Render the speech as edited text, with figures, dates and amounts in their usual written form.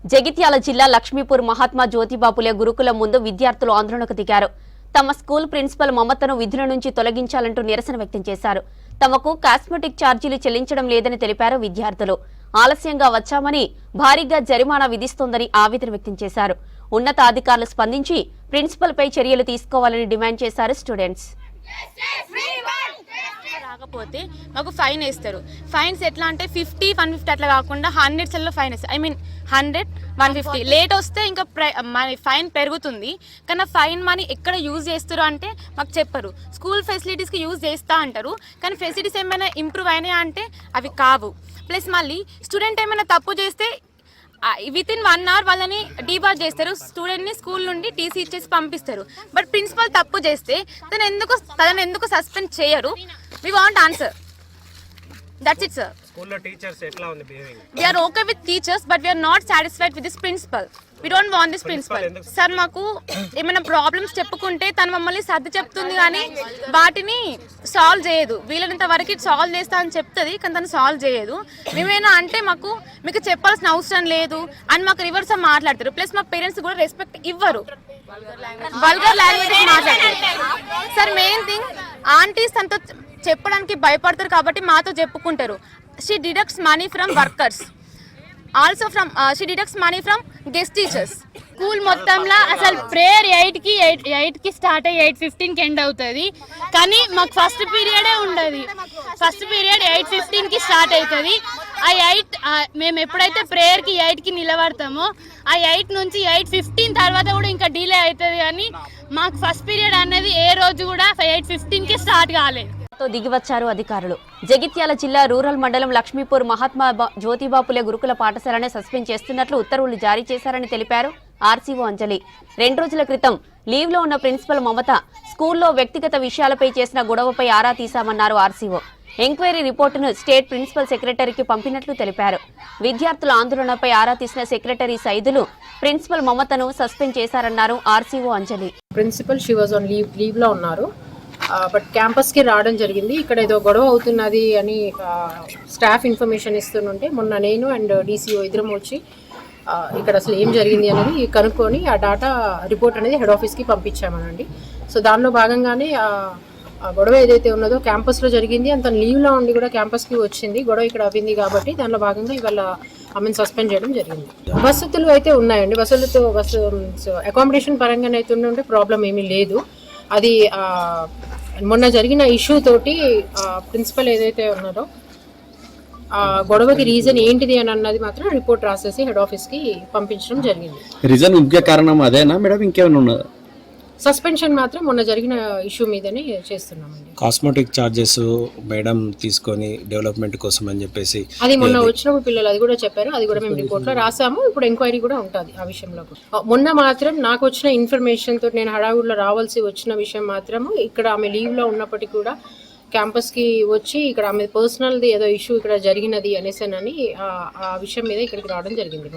జగిత్యాల జిల్లా లక్ష్మీపూర్ మహాత్మా జ్యోతిబాపులే గురుకులం ముందు విద్యార్థులు ఆందోళనకు దిగారు. తమ స్కూల్ ప్రిన్సిపల్ మమతను విధుల నుంచి తొలగించాలంటూ నిరసన వ్యక్తం చేశారు. తమకు కాస్మెటిక్ ఛార్జీలు చెల్లించడం లేదని తెలిపారు విద్యార్థులు. ఆలస్యంగా వచ్చామని భారీగా జరిమానా విధిస్తోందని ఆవేదన వ్యక్తం చేశారు. ఉన్నతాధికారులు స్పందించి ప్రిన్సిపల్పై చర్యలు తీసుకోవాలని డిమాండ్ చేశారు స్టూడెంట్స్. రాకపోతే మాకు ఫైన్ వేస్తారు. ఫైన్స్ ఎట్లా అంటే 50, 150 అట్లా కాకుండా 100 ఫైన్ వేస్తారు. 100, 150 లేట్ వస్తే ఇంకా ఫైన్ పెరుగుతుంది. కానీ ఫైన్ మనీ ఎక్కడ యూజ్ చేస్తారు అంటే మాకు చెప్పరు. స్కూల్ ఫెసిలిటీస్కి యూజ్ చేస్తా అంటారు, కానీ ఫెసిలిటీస్ ఏమైనా ఇంప్రూవ్ అయినాయా అంటే అవి కావు. ప్లస్ మళ్ళీ స్టూడెంట్ ఏమైనా తప్పు చేస్తే వితిన్ 1 hour వాళ్ళని డీబార్ చేస్తారు. స్టూడెంట్ని స్కూల్ నుండి టీసీ ఇచ్చేసి పంపిస్తారు. బట్ ప్రిన్సిపల్ తప్పు చేస్తే తనను ఎందుకు సస్పెండ్ చేయరు? We want answer. That's it, sir. School teachers etla undi behaving? We are okay with teachers, but we are not satisfied with this principal. We don't want this principal. Sir, మాకు ఏమైనా problems చెప్పుకుంటే తను మమ్మల్ని సర్ది చెప్తుంది కానీ వాటిని solve చేయదు. వీళ్ళంత వరకు సాల్వ్ చేస్తా అని చెప్తుంది, కానీ తను సాల్వ్ చేయదు. మేమేనా అంటే మీకు చెప్పాల్సిన అవసరం లేదు అని మాకు రివర్స్ మాట్లాడతారు. ప్లస్ మా పేరెంట్స్ కూడా రెస్పెక్ట్ ఇవ్వరు. వల్గర్ లాంగ్వేజ్ మాట్లాడతారు. సార్ మెయిన్ థింగ్ ఆంటీస్ తనతో చెప్పడానికి భయపడతారు కాబట్టి మాతో చెప్పుకుంటారు. She deducts money from workers, also from she deducts money from guest teachers. School మొత్తంలో అసలు ప్రేయర్ 8కి స్టార్ట్ అయ్యి 8:15కి ఎండ్ అవుతుంది. కానీ మాకు ఫస్ట్ పీరియడే ఉండదు. ఫస్ట్ పీరియడ్ 8:15కి స్టార్ట్ అవుతుంది. మేము ఎప్పుడైతే ప్రేయర్కి 8కి నిలబడతామో ఆ 8 నుంచి 8:15 తర్వాత కూడా ఇంకా డిలే అవుతుంది. కానీ మాకు ఫస్ట్ పీరియడ్ అన్నది ఏ రోజు కూడా 8:15కి స్టార్ట్ కాలేదు. దిగివచ్చారు అధికారులు. జగిత్యాల జిల్లా రూరల్ మండలం లక్ష్మీపూర్ మహాత్మా జ్యోతిబాపులే గురుకుల పాఠశాలను సస్పెండ్ చేస్తున్నట్లు ఉత్తర్వులు జారీ చేశారని తెలిపారు ఆర్సీఓ అంజలి. 2 రోజుల క్రితం లీవ్ లో ఉన్న ప్రిన్సిపల్ మమత స్కూల్లో వ్యక్తిగత విషయాలపై చేసిన గొడవపై ఆరా తీశామన్నారు ఆర్సీఓ. ఎంక్వైరీ రిపోర్టును స్టేట్ ప్రిన్సిపల్ సెక్రటరీకి పంపినట్లు తెలిపారు. విద్యార్థుల ఆందోళనపై ఆరా తీసిన సెక్రటరీ సైదులు ప్రిన్సిపల్ మమతను సస్పెండ్ చేశారన్నారు RCO Anjali. Principal she was on leave లో ఉన్నారు. బట్ క్యాంపస్కి రావడం జరిగింది. ఇక్కడ ఏదో గొడవ అవుతున్నది అని స్టాఫ్ ఇన్ఫర్మేషన్ ఇస్తుంటే మొన్న నేను అండ్ డీసీఓ ఇద్దరం వచ్చి ఇక్కడ అసలు ఏం జరిగింది అనేది కనుక్కొని ఆ డాటా రిపోర్ట్ అనేది హెడ్ ఆఫీస్కి పంపించామనండి. సో దానిలో భాగంగానే గొడవ ఏదైతే ఉన్నదో క్యాంపస్లో జరిగింది. అంత లీవ్లో ఉండి కూడా క్యాంపస్కి వచ్చింది. గొడవ ఇక్కడ అవ్వింది కాబట్టి దానిలో భాగంగా ఇవాళ ఆమెను సస్పెండ్ చేయడం జరిగింది. వసతులు అయితే ఉన్నాయండి. అకామిడేషన్ పరంగా అయితే ఉంటే ప్రాబ్లం ఏమీ లేదు. అది మొన్న జరిగిన ఇష్యూ తోటి ప్రిన్సిపల్ ఏదైతే ఉన్నారో గొడవకి రీజన్ ఏంటిది అని అన్నది మాత్రం రిపోర్ట్ రాసేసి హెడ్ ఆఫీస్కి పంపించడం జరిగింది. రీజన్ ముఖ్య కారణం అదేనా మేడం, ఇంకేమైనా ఉన్నదా? సస్పెన్షన్ మాత్రం మొన్న జరిగిన ఇష్యూ మీదనే చేస్తున్నామండి. కాస్మెటిక్ చార్జెస్ మేడం తీసుకొని డెవలప్మెంట్ కోసం అని చెప్పేసి అది మొన్న వచ్చినప్పుడు పిల్లలు అది కూడా చెప్పారు. అది కూడా మేము రిపోర్ట్లో రాసాము. ఇప్పుడు ఎంక్వైరీ కూడా ఉంటుంది ఆ విషయంలో. మొన్న మాత్రం నాకు వచ్చిన ఇన్ఫర్మేషన్ తోటి నేను హడావుడిలో రావాల్సి వచ్చిన విషయం మాత్రము ఇక్కడ ఆమె లీవ్లో ఉన్నప్పటికీ కూడా క్యాంపస్కి వచ్చి ఇక్కడ ఆమె పర్సనల్ది ఏదో ఇష్యూ ఇక్కడ జరిగినది అనేసానని ఆ విషయం మీద ఇక్కడికి రావడం జరిగింది.